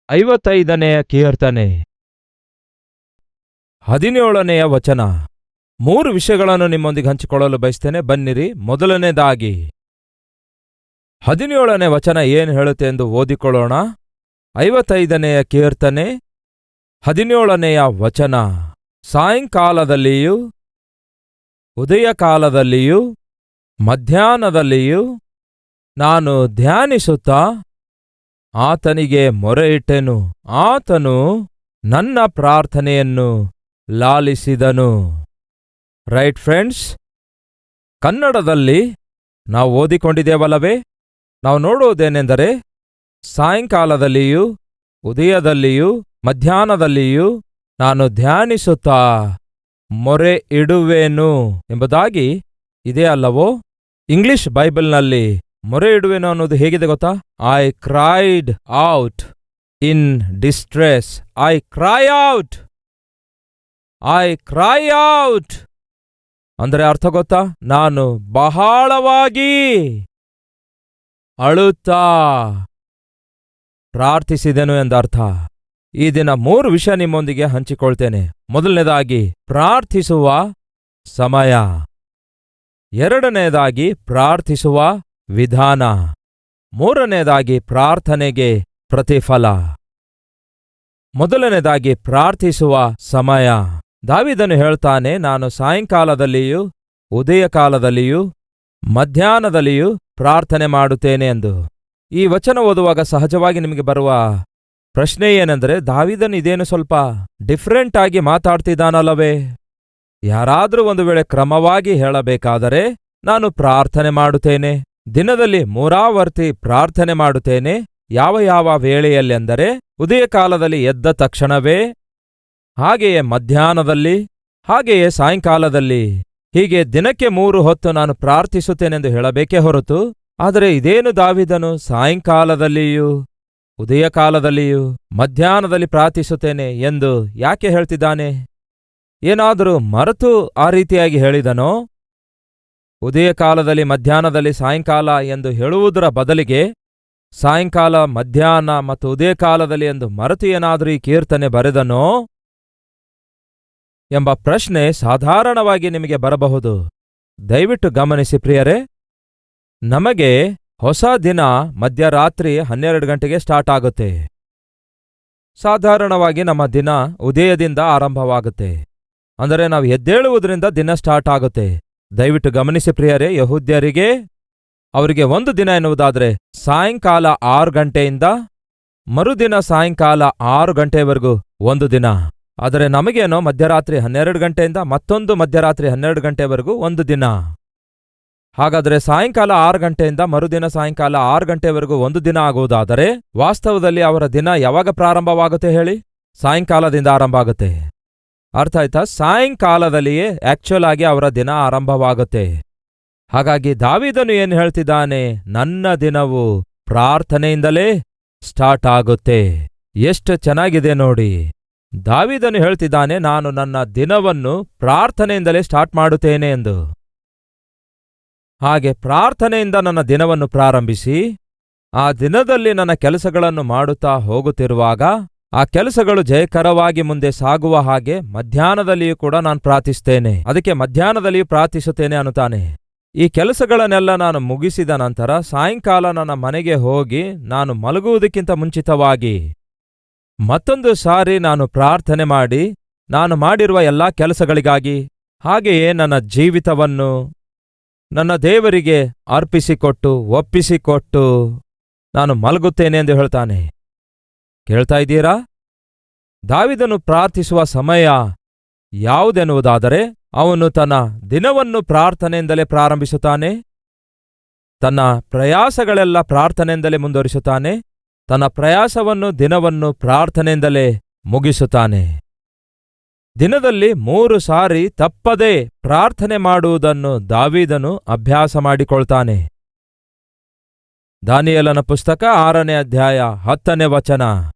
ಐವತ್ತೈದನೆಯ ಕೀರ್ತನೆ 17ನೆಯ ವಚನ. 3 ವಿಷಯಗಳನ್ನು ನಿಮ್ಮೊಂದಿಗೆ ಹಂಚಿಕೊಳ್ಳಲು ಬಯಸ್ತೇನೆ, ಬನ್ನಿರಿ. ಮೊದಲನೇದಾಗಿ 17ನೇ ವಚನ ಏನು ಹೇಳುತ್ತೆ ಎಂದು ಓದಿಕೊಳ್ಳೋಣ. 55ನೆಯ ಕೀರ್ತನೆ 17ನೆಯ ವಚನ. ಸಾಯಂಕಾಲದಲ್ಲಿಯೂ ಉದಯಕಾಲದಲ್ಲಿಯೂ ಮಧ್ಯಾಹ್ನದಲ್ಲಿಯೂ ನಾನು ಧ್ಯಾನಿಸುತ್ತಾ ಆತನಿಗೆ ಮೊರೆಯಿಟ್ಟೆನು, ಆತನು ನನ್ನ ಪ್ರಾರ್ಥನೆಯನ್ನು ಲಾಲಿಸಿದನು. ರೈಟ್ ಫ್ರೆಂಡ್ಸ್, ಕನ್ನಡದಲ್ಲಿ ನಾವು ಓದಿಕೊಂಡಿದ್ದೇವಲ್ಲವೇ? ನಾವು ನೋಡುವುದೇನೆಂದರೆ, ಸಾಯಂಕಾಲದಲ್ಲಿಯೂ ಉದಯದಲ್ಲಿಯೂ ಮಧ್ಯಾಹ್ನದಲ್ಲಿಯೂ ನಾನು ಧ್ಯಾನಿಸುತ್ತಾ ಮೊರೆ ಇಡುವೆನು ಎಂಬುದಾಗಿ ಇದೆ ಅಲ್ಲವೋ? ಇಂಗ್ಲಿಷ್ ಬೈಬಲ್ನಲ್ಲಿ ಮೊರೆ ಇಡುವೆನು ಅನ್ನೋದು ಹೇಗಿದೆ ಗೊತ್ತಾ? I cried out in distress. I CRY out, I CRY out ಅಂದರೆ ಅರ್ಥ ಗೊತ್ತಾ? ನಾನು ಬಹಳವಾಗಿ ಅಳುತ್ತಾ ಪ್ರಾರ್ಥಿಸಿದೆನು ಎಂದರ್ಥ. ಈ ದಿನ 3 ವಿಷಯ ನಿಮ್ಮೊಂದಿಗೆ ಹಂಚಿಕೊಳ್ತೇನೆ. ಮೊದಲನೇದಾಗಿ ಪ್ರಾರ್ಥಿಸುವ ಸಮಯ, ಎರಡನೇದಾಗಿ ಪ್ರಾರ್ಥಿಸುವ ವಿಧಾನ, ಮೂರನೇದಾಗಿ ಪ್ರಾರ್ಥನೆಗೆ ಪ್ರತಿಫಲ. ಮೊದಲನೇದಾಗಿ ಪ್ರಾರ್ಥಿಸುವ ಸಮಯ. ದಾವೀದನು ಹೇಳ್ತಾನೆ, ನಾನು ಸಾಯಂಕಾಲದಲ್ಲಿಯೂ ಉದಯಕಾಲದಲ್ಲಿಯೂ ಮಧ್ಯಾಹ್ನದಲ್ಲಿಯೂ ಪ್ರಾರ್ಥನೆ ಮಾಡುತ್ತೇನೆ ಎಂದು. ಈ ವಚನ ಓದುವಾಗ ಸಹಜವಾಗಿ ನಿಮಗೆ ಬರುವ ಪ್ರಶ್ನೆ ಏನೆಂದರೆ, ದಾವೀದನು ಇದೇನು ಸ್ವಲ್ಪ ಡಿಫರೆಂಟ್ ಆಗಿ ಮಾತಾಡ್ತಿದ್ದಾನಲ್ಲವೇ? ಯಾರಾದರೂ ಒಂದು ವೇಳೆ ಕ್ರಮವಾಗಿ ಹೇಳಬೇಕಾದರೆ, ನಾನು ಪ್ರಾರ್ಥನೆ ಮಾಡುತ್ತೇನೆ, ದಿನದಲ್ಲಿ 3 ಆವರ್ತಿ ಪ್ರಾರ್ಥನೆ ಮಾಡುತ್ತೇನೆ. ಯಾವ ಯಾವ ವೇಳೆಯಲ್ಲೆಂದರೆ, ಉದಯಕಾಲದಲ್ಲಿ ಎದ್ದ ತಕ್ಷಣವೇ, ಹಾಗೆಯೇ ಮಧ್ಯಾಹ್ನದಲ್ಲಿ, ಹಾಗೆಯೇ ಸಾಯಂಕಾಲದಲ್ಲಿ. ಹೀಗೆ ದಿನಕ್ಕೆ 3 ಹೊತ್ತು ನಾನು ಪ್ರಾರ್ಥಿಸುತ್ತೇನೆಂದು ಹೇಳಬೇಕೇ ಹೊರತು, ಆದರೆ ಇದೇನು ದಾವೀದನು ಸಾಯಂಕಾಲದಲ್ಲಿಯೂ ಉದಯಕಾಲದಲ್ಲಿಯೂ ಮಧ್ಯಾಹ್ನದಲ್ಲಿ ಪ್ರಾರ್ಥಿಸುತ್ತೇನೆ ಎಂದು ಯಾಕೆ ಹೇಳ್ತಿದ್ದಾನೆ? ಏನಾದರೂ ಮರೆತು ಆ ರೀತಿಯಾಗಿ ಹೇಳಿದನೋ? ಉದಯಕಾಲದಲ್ಲಿ ಮಧ್ಯಾಹ್ನದಲ್ಲಿ ಸಾಯಂಕಾಲ ಎಂದು ಹೇಳುವುದರ ಬದಲಿಗೆ ಸಾಯಂಕಾಲ ಮಧ್ಯಾಹ್ನ ಮತ್ತು ಉದಯಕಾಲದಲ್ಲಿ ಎಂದು ಮರೆತು ಏನಾದರೂ ಈ ಕೀರ್ತನೆ ಬರೆದನೋ ಎಂಬ ಪ್ರಶ್ನೆ ಸಾಧಾರಣವಾಗಿ ನಿಮಗೆ ಬರಬಹುದು. ದಯವಿಟ್ಟು ಗಮನಿಸಿ ಪ್ರಿಯರೇ, ನಮಗೆ ಹೊಸ ದಿನ ಮಧ್ಯರಾತ್ರಿ 12 ಗಂಟೆಗೆ ಸ್ಟಾರ್ಟ್ ಆಗುತ್ತೆ. ಸಾಧಾರಣವಾಗಿ ನಮ್ಮ ದಿನ ಉದಯದಿಂದ ಆರಂಭವಾಗುತ್ತೆ. ಅಂದರೆ ನಾವು ಎದ್ದೇಳುವುದರಿಂದ ದಿನ ಸ್ಟಾರ್ಟ್ ಆಗುತ್ತೆ. ದಯವಿಟ್ಟು ಗಮನಿಸಿ ಪ್ರಿಯರೇ, ಯಹೂದ್ಯರಿಗೆ ಅವರಿಗೆ ಒಂದು ದಿನ ಎನ್ನುವುದಾದರೆ ಸಾಯಂಕಾಲ 6 ಗಂಟೆಯಿಂದ ಮರುದಿನ ಸಾಯಂಕಾಲ 6 ಗಂಟೆಯವರೆಗೂ ಒಂದು ದಿನ. ಆದರೆ ನಮಗೇನೋ ಮಧ್ಯರಾತ್ರಿ 12 ಗಂಟೆಯಿಂದ ಮತ್ತೊಂದು ಮಧ್ಯರಾತ್ರಿ 12 ಗಂಟೆವರೆಗೂ ಒಂದು ದಿನ. ಹಾಗಾದರೆ ಸಾಯಂಕಾಲ 6 ಗಂಟೆಯಿಂದ ಮರುದಿನ ಸಾಯಂಕಾಲ 6 ಗಂಟೆವರೆಗೂ ಒಂದು ದಿನ ಆಗುವುದಾದರೆ, ವಾಸ್ತವದಲ್ಲಿ ಅವರ ದಿನ ಯಾವಾಗ ಪ್ರಾರಂಭವಾಗುತ್ತೆ ಹೇಳಿ? ಸಾಯಂಕಾಲದಿಂದ ಆರಂಭ ಆಗುತ್ತೆ. ಅರ್ಥ ಆಯ್ತಾ? ಸಾಯಂಕಾಲದಲ್ಲಿಯೇ ಆಕ್ಚುಲ್ ಆಗಿ ಅವರ ದಿನ ಆರಂಭವಾಗುತ್ತೆ. ಹಾಗಾಗಿ ದಾವೀದನು ಏನು ಹೇಳ್ತಿದ್ದಾನೆ? ನನ್ನ ದಿನವು ಪ್ರಾರ್ಥನೆಯಿಂದಲೇ ಸ್ಟಾರ್ಟ್ ಆಗುತ್ತೆ. ಎಷ್ಟು ಚೆನ್ನಾಗಿದೆ ನೋಡಿ. ದಾವೀದನು ಹೇಳ್ತಿದ್ದಾನೆ, ನಾನು ನನ್ನ ದಿನವನ್ನು ಪ್ರಾರ್ಥನೆಯಿಂದಲೇ ಸ್ಟಾರ್ಟ್ ಮಾಡುತ್ತೇನೆ ಎಂದು. ಹಾಗೆ ಪ್ರಾರ್ಥನೆಯಿಂದ ನನ್ನ ದಿನವನ್ನು ಪ್ರಾರಂಭಿಸಿ, ಆ ದಿನದಲ್ಲಿ ನನ್ನ ಕೆಲಸಗಳನ್ನು ಮಾಡುತ್ತಾ ಹೋಗುತ್ತಿರುವಾಗ, ಆ ಕೆಲಸಗಳು ಜಯಕರವಾಗಿ ಮುಂದೆ ಸಾಗುವ ಹಾಗೆ ಮಧ್ಯಾಹ್ನದಲ್ಲಿಯೂ ಕೂಡ ನಾನು ಪ್ರಾರ್ಥಿಸ್ತೇನೆ. ಅದಕ್ಕೆ ಮಧ್ಯಾಹ್ನದಲ್ಲಿಯೂ ಪ್ರಾರ್ಥಿಸುತ್ತೇನೆ ಅನ್ನುತ್ತಾನೆ. ಈ ಕೆಲಸಗಳನ್ನೆಲ್ಲ ನಾನು ಮುಗಿಸಿದ ನಂತರ ಸಾಯಂಕಾಲ ನನ್ನ ಮನೆಗೆ ಹೋಗಿ ನಾನು ಮಲಗುವುದಕ್ಕಿಂತ ಮುಂಚಿತವಾಗಿ ಮತ್ತೊಂದು ಸಾರಿ ನಾನು ಪ್ರಾರ್ಥನೆ ಮಾಡಿ, ನಾನು ಮಾಡಿರುವ ಎಲ್ಲಾ ಕೆಲಸಗಳಿಗಾಗಿ, ಹಾಗೆಯೇ ನನ್ನ ಜೀವಿತವನ್ನು ನನ್ನ ದೇವರಿಗೆ ಅರ್ಪಿಸಿಕೊಟ್ಟು ಒಪ್ಪಿಸಿಕೊಟ್ಟು ನಾನು ಮಲಗುತ್ತೇನೆ ಎಂದು ಹೇಳ್ತಾನೆ. ಕೇಳ್ತಾ ಇದ್ದೀರಾ? ದಾವೀದನು ಪ್ರಾರ್ಥಿಸುವ ಸಮಯ ಯಾವುದೆನ್ನುವುದಾದರೆ, ಅವನು ತನ್ನ ದಿನವನ್ನು ಪ್ರಾರ್ಥನೆಯಿಂದಲೇ ಪ್ರಾರಂಭಿಸುತ್ತಾನೆ, ತನ್ನ ಪ್ರಯಾಸಗಳೆಲ್ಲ ಪ್ರಾರ್ಥನೆಯಿಂದಲೇ ಮುಂದುವರಿಸುತ್ತಾನೆ, ತನ್ನ ಪ್ರಯಾಸವನ್ನು ದಿನವನ್ನು ಪ್ರಾರ್ಥನೆಯಿಂದಲೇ ಮುಗಿಸುತ್ತಾನೆ. ದಿನದಲ್ಲಿ 3 ಸಾರಿ ತಪ್ಪದೆ ಪ್ರಾರ್ಥನೆ ಮಾಡುವುದನ್ನು ದಾವೀದನು ಅಭ್ಯಾಸ ಮಾಡಿಕೊಳ್ತಾನೆ. ದಾನಿಯೇಲನ ಪುಸ್ತಕ 6ನೇ ಅಧ್ಯಾಯ 10ನೇ ವಚನ.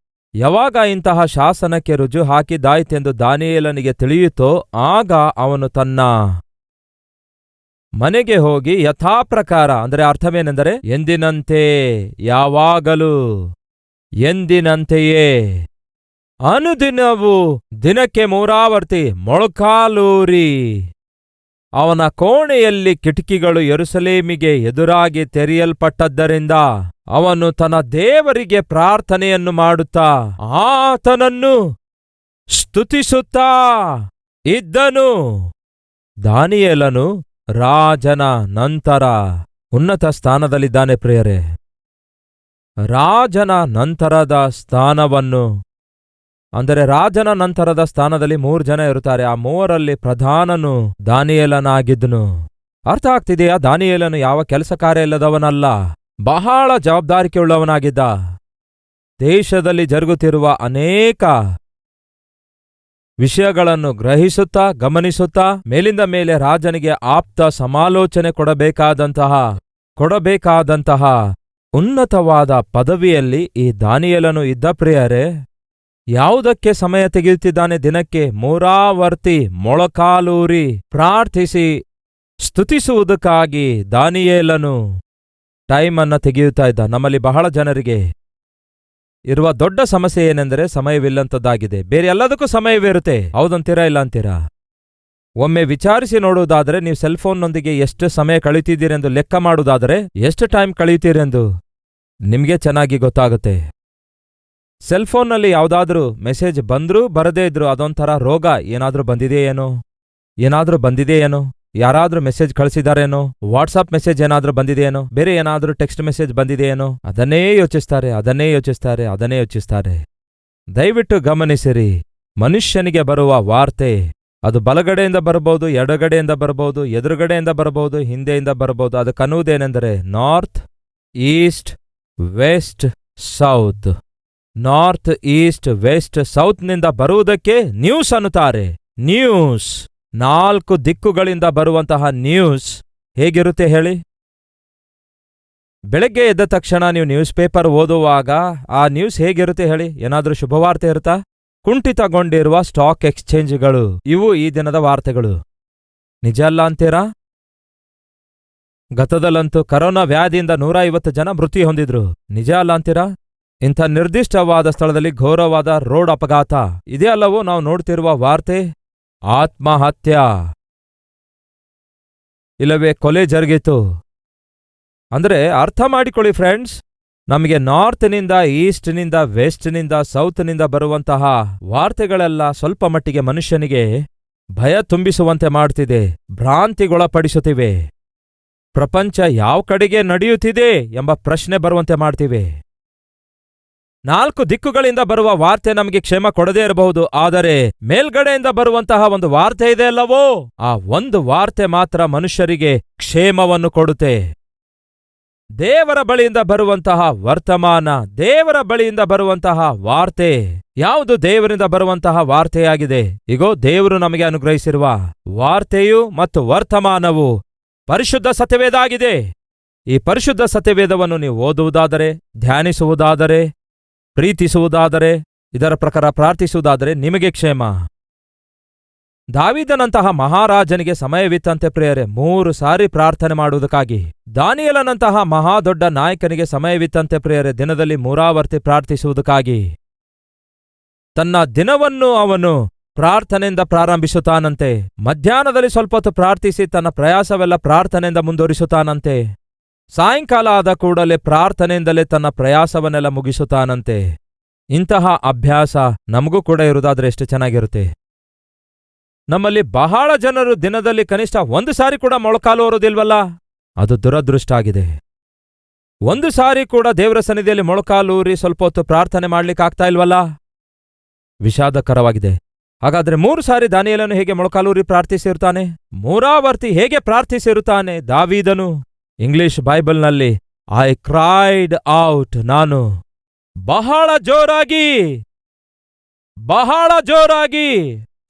ಯಾವಾಗ ಇಂತಹ ಶಾಸನಕ್ಕೆ ರುಜು ಹಾಕಿದ್ದಾಯ್ತೆಂದು ದಾನಿಯೇಲನಿಗೆ ತಿಳಿಯಿತೋ ಆಗ ಅವನು ತನ್ನ ಮನೆಗೆ ಹೋಗಿ ಯಥಾಪ್ರಕಾರ, ಅಂದರೆ ಅರ್ಥವೇನೆಂದರೆ ಎಂದಿನಂತೆ, ಯಾವಾಗಲೂ ಎಂದಿನಂತೆಯೇ ಅನುದಿನವೂ ದಿನಕ್ಕೆ 3 ಆವರ್ತಿ ಮೊಳಕಾಲೂರಿ ಅವನ ಕೋಣೆಯಲ್ಲಿ ಕಿಟಕಿಗಳು ಯೆರೂಸಲೇಮಿಗೆ ಎದುರಾಗಿ ತೆರೆಯಲ್ಪಟ್ಟದ್ದರಿಂದ ಅವನು ತನ್ನ ದೇವರಿಗೆ ಪ್ರಾರ್ಥನೆಯನ್ನು ಮಾಡುತ್ತಾ ಆತನನ್ನು ಸ್ತುತಿಸುತ್ತಾ ಇದ್ದನು. ದಾನಿಯೇಲನು ರಾಜನ ನಂತರ ಉನ್ನತ ಸ್ಥಾನದಲ್ಲಿದ್ದಾನೆ ಪ್ರಿಯರೇ. ರಾಜನ ನಂತರದ ಸ್ಥಾನವನ್ನು, ಅಂದರೆ ರಾಜನ ನಂತರದ ಸ್ಥಾನದಲ್ಲಿ 3 ಜನ ಇರುತ್ತಾರೆ. ಆ 3ರಲ್ಲಿ ಪ್ರಧಾನನು ದಾನಿಯೇಲನಾಗಿದ್ದನು. ಅರ್ಥ ಆಗ್ತಿದೆಯಾ? ದಾನಿಯೇಲನು ಯಾವ ಕೆಲಸ ಕಾರ್ಯ ಇಲ್ಲದವನಲ್ಲ, ಬಹಳ ಜವಾಬ್ದಾರಿಕೆಯುಳ್ಳವನಾಗಿದ್ದ. ದೇಶದಲ್ಲಿ ಜರುಗುತ್ತಿರುವ ಅನೇಕ ವಿಷಯಗಳನ್ನು ಗ್ರಹಿಸುತ್ತಾ ಗಮನಿಸುತ್ತಾ ಮೇಲಿಂದ ಮೇಲೆ ರಾಜನಿಗೆ ಆಪ್ತ ಸಮಾಲೋಚನೆ ಕೊಡಬೇಕಾದಂತಹ ಉನ್ನತವಾದ ಪದವಿಯಲ್ಲಿ ಈ ದಾನಿಯೇಲನು ಇದ್ದ ಪ್ರಿಯರೇ. ಯಾವುದಕ್ಕೆ ಸಮಯ ತೆಗೆಯುತ್ತಿದ್ದಾನೆ? ದಿನಕ್ಕೆ 3 ಆವರ್ತಿ ಮೊಳಕಾಲೂರಿ ಪ್ರಾರ್ಥಿಸಿ ಸ್ತುತಿಸುವುದಕ್ಕಾಗಿ ದಾನಿಯೇಲನು ಟೈಮನ್ನು ತೆಗೆಯುತ್ತಾ ಇದ್ದ. ನಮ್ಮಲ್ಲಿ ಬಹಳ ಜನರಿಗೆ ಇರುವ ದೊಡ್ಡ ಸಮಸ್ಯೆ ಏನೆಂದರೆ ಸಮಯವಿಲ್ಲಂಥದ್ದಾಗಿದೆ. ಬೇರೆ ಎಲ್ಲದಕ್ಕೂ ಸಮಯವಿರುತ್ತೆ, ಹೌದಂತೀರಾ ಇಲ್ಲ ಅಂತೀರಾ? ಒಮ್ಮೆ ವಿಚಾರಿಸಿ ನೋಡುವುದಾದರೆ, ನೀವು ಸೆಲ್ಫೋನ್ನೊಂದಿಗೆ ಎಷ್ಟು ಸಮಯ ಕಳೀತಿದ್ದೀರೆಂದು ಲೆಕ್ಕ ಮಾಡುವುದಾದರೆ ಎಷ್ಟು ಟೈಮ್ ಕಳೀತೀರೆಂದು ನಿಮಗೆ ಚೆನ್ನಾಗಿ ಗೊತ್ತಾಗುತ್ತೆ. ಸೆಲ್ಫೋನ್ನಲ್ಲಿ ಯಾವುದಾದ್ರೂ ಮೆಸೇಜ್ ಬಂದ್ರೂ ಬರದೇ ಇದ್ರು ಅದೊಂಥರ ರೋಗ. ಏನಾದ್ರೂ ಬಂದಿದೆಯೇನೋ, ಯಾರಾದ್ರೂ ಮೆಸೇಜ್ ಕಳಿಸಿದಾರೇನೋ, ವಾಟ್ಸಾಪ್ ಮೆಸೇಜ್ ಏನಾದ್ರೂ ಬಂದಿದೆಯೇನೋ, ಬೇರೆ ಏನಾದ್ರೂ ಟೆಕ್ಸ್ಟ್ ಮೆಸೇಜ್ ಬಂದಿದೆಯೇನೋ, ಅದನ್ನೇ ಯೋಚಿಸ್ತಾರೆ. ದಯವಿಟ್ಟು ಗಮನಿಸಿರಿ, ಮನುಷ್ಯನಿಗೆ ಬರುವ ವಾರ್ತೆ ಅದು ಬಲಗಡೆಯಿಂದ ಬರಬಹುದು, ಎಡಗಡೆಯಿಂದ ಬರಬಹುದು, ಎದುರುಗಡೆಯಿಂದ ಬರಬಹುದು, ಹಿಂದೆಯಿಂದ ಬರಬಹುದು. ಅದಕ್ಕನ್ನುವುದೇನೆಂದರೆ north east west south. North east west ಸೌತ್ನಿಂದ ಬರುವುದಕ್ಕೆ ನ್ಯೂಸ್ ಅನ್ನುತ್ತಾರೆ. ನ್ಯೂಸ್, 4 ದಿಕ್ಕುಗಳಿಂದ ಬರುವಂತಹ ನ್ಯೂಸ್ ಹೇಗಿರುತ್ತೆ ಹೇಳಿ? ಬೆಳಗ್ಗೆ ಎದ್ದ ತಕ್ಷಣ ನೀವು ನ್ಯೂಸ್ ಪೇಪರ್ ಓದುವಾಗ ಆ ನ್ಯೂಸ್ ಹೇಗಿರುತ್ತೆ ಹೇಳಿ? ಏನಾದ್ರೂ ಶುಭವಾರ್ತೆ ಇರುತ್ತಾ? ಕುಂಠಿತಗೊಂಡಿರುವ ಸ್ಟಾಕ್ ಎಕ್ಸ್ಚೇಂಜ್ಗಳು, ಇವು ಈ ದಿನದ ವಾರ್ತೆಗಳು. ನಿಜ ಅಲ್ಲ ಅಂತೀರಾ? ಗತದಲ್ಲಂತೂ ಕರೋನಾ ವ್ಯಾಧಿಯಿಂದ 150 ಜನ ಮೃತ್ಯು ಹೊಂದಿದ್ರು. ನಿಜ ಅಲ್ಲ ಅಂತೀರಾ? ಇಂಥ ನಿರ್ದಿಷ್ಟವಾದ ಸ್ಥಳದಲ್ಲಿ ಘೋರವಾದ ರೋಡ್ ಅಪಘಾತ. ಇದೇ ಅಲ್ಲವೋ ನಾವು ನೋಡ್ತಿರುವ ವಾರ್ತೆ? ಆತ್ಮಹತ್ಯ ಇಲ್ಲವೇ ಕೊಲೆ ಜರುಗಿತು. ಅಂದ್ರೆ ಅರ್ಥ ಮಾಡಿಕೊಳ್ಳಿ ಫ್ರೆಂಡ್ಸ್, ನಮಗೆ ನಾರ್ತ್ನಿಂದ ಈಸ್ಟ್ನಿಂದ ವೆಸ್ಟ್ನಿಂದ ಸೌತ್ನಿಂದ ಬರುವಂತಹ ವಾರ್ತೆಗಳೆಲ್ಲ ಸ್ವಲ್ಪ ಮಟ್ಟಿಗೆ ಮನುಷ್ಯನಿಗೆ ಭಯ ತುಂಬಿಸುವಂತೆ ಮಾಡ್ತಿದೆ, ಭ್ರಾಂತಿಗೊಳಪಡಿಸುತ್ತಿವೆ. ಪ್ರಪಂಚ ಯಾವ ಕಡೆಗೆ ನಡೆಯುತ್ತಿದೆ ಎಂಬ ಪ್ರಶ್ನೆ ಬರುವಂತೆ ಮಾಡ್ತಿವೆ. 4 ದಿಕ್ಕುಗಳಿಂದ ಬರುವ ವಾರ್ತೆ ನಮಗೆ ಕ್ಷೇಮ ಕೊಡದೇ ಇರಬಹುದು, ಆದರೆ ಮೇಲ್ಗಡೆಯಿಂದ ಬರುವಂತಹ ಒಂದು ವಾರ್ತೆ ಇದೆ ಅಲ್ಲವೋ, ಆ ಒಂದು ವಾರ್ತೆ ಮಾತ್ರ ಮನುಷ್ಯರಿಗೆ ಕ್ಷೇಮವನ್ನು ಕೊಡುತ್ತೆ. ದೇವರ ಬಳಿಯಿಂದ ಬರುವಂತಹ ವರ್ತಮಾನ, ದೇವರ ಬಳಿಯಿಂದ ಬರುವಂತಹ ವಾರ್ತೆ ಯಾವುದು? ದೇವರಿಂದ ಬರುವಂತಹ ವಾರ್ತೆಯಾಗಿದೆ. ಇಗೋ, ದೇವರು ನಮಗೆ ಅನುಗ್ರಹಿಸಿರುವ ವಾರ್ತೆಯು ಮತ್ತು ವರ್ತಮಾನವು ಪರಿಶುದ್ಧ ಸತ್ಯವೇದ ಆಗಿದೆ. ಈ ಪರಿಶುದ್ಧ ಸತ್ಯವೇದವನ್ನು ನೀವು ಓದುವುದಾದರೆ, ಧ್ಯಾನಿಸುವುದಾದರೆ, ಪ್ರೀತಿಸುವುದಾದರೆ, ಇದರ ಪ್ರಕಾರ ಪ್ರಾರ್ಥಿಸುವುದಾದರೆ ನಿಮಗೆ ಕ್ಷೇಮ. ದಾವೀದನಂತಹ ಮಹಾರಾಜನಿಗೆ ಸಮಯವಿತ್ತಂತೆ ಪ್ರಿಯರೇ 3 ಸಾರಿ ಪ್ರಾರ್ಥನೆ ಮಾಡುವುದಕ್ಕಾಗಿ. ದಾನಿಯೇಲನಂತಹ ಮಹಾದೊಡ್ಡ ನಾಯಕನಿಗೆ ಸಮಯವಿತ್ತಂತೆ ಪ್ರಿಯರೇ ದಿನದಲ್ಲಿ 3 ಆವರ್ತಿ ಪ್ರಾರ್ಥಿಸುವುದಕ್ಕಾಗಿ. ತನ್ನ ದಿನವನ್ನು ಅವನು ಪ್ರಾರ್ಥನೆಯಿಂದ ಪ್ರಾರಂಭಿಸುತ್ತಾನಂತೆ. ಮಧ್ಯಾಹ್ನದಲ್ಲಿ ಸ್ವಲ್ಪ ಹೊತ್ತು ಪ್ರಾರ್ಥಿಸಿ ತನ್ನ ಪ್ರಯಾಸವೆಲ್ಲ ಪ್ರಾರ್ಥನೆಯಿಂದ ಮುಂದುವರಿಸುತ್ತಾನಂತೆ. ಸಾಯಂಕಾಲ ಆದ ಕೂಡಲೇ ಪ್ರಾರ್ಥನೆಯಿಂದಲೇ ತನ್ನ ಪ್ರಯಾಸವನ್ನೆಲ್ಲ ಮುಗಿಸುತ್ತಾನಂತೆ. ಇಂತಹ ಅಭ್ಯಾಸ ನಮಗೂ ಕೂಡ ಇರುವುದಾದ್ರೆ ಎಷ್ಟು ಚೆನ್ನಾಗಿರುತ್ತೆ. ನಮ್ಮಲ್ಲಿ ಬಹಳ ಜನರು ದಿನದಲ್ಲಿ ಕನಿಷ್ಠ 1 ಸಾರಿ ಕೂಡ ಮೊಳಕಾಲು ಹೊರೋದಿಲ್ವಲ್ಲ? ಅದು ದುರದೃಷ್ಟ ಆಗಿದೆ. 1 ಸಾರಿ ಕೂಡ ದೇವರ ಸನ್ನಿಧಿಯಲ್ಲಿ ಮೊಳಕಾಲೂರಿ ಸ್ವಲ್ಪ ಹೊತ್ತು ಪ್ರಾರ್ಥನೆ ಮಾಡ್ಲಿಕ್ಕಾಗ್ತಾ ಇಲ್ವಲ್ಲ? ವಿಷಾದಕರವಾಗಿದೆ. ಹಾಗಾದ್ರೆ 3 ಸಾರಿ ದಾನಿಯೇಲನು ಹೇಗೆ ಮೊಳಕಾಲೂರಿ ಪ್ರಾರ್ಥಿಸಿರುತ್ತಾನೆ? 3 ಆವರ್ತಿ ಹೇಗೆ ಪ್ರಾರ್ಥಿಸಿರುತ್ತಾನೆ ದಾವೀದನು? ಇಂಗ್ಲಿಷ್ ಬೈಬಲ್ನಲ್ಲಿ ಐ ಕ್ರೈಡ್ ಔಟ್, ನಾನು ಬಹಳ ಜೋರಾಗಿ